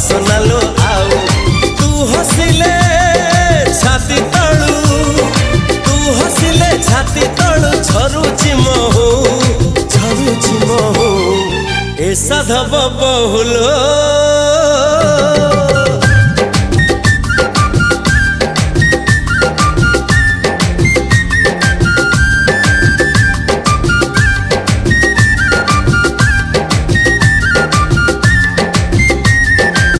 सोनालो आउ तू हसिले छाती तळू तू हसिले छाती तळू झरुची महू ए साधव बहुलो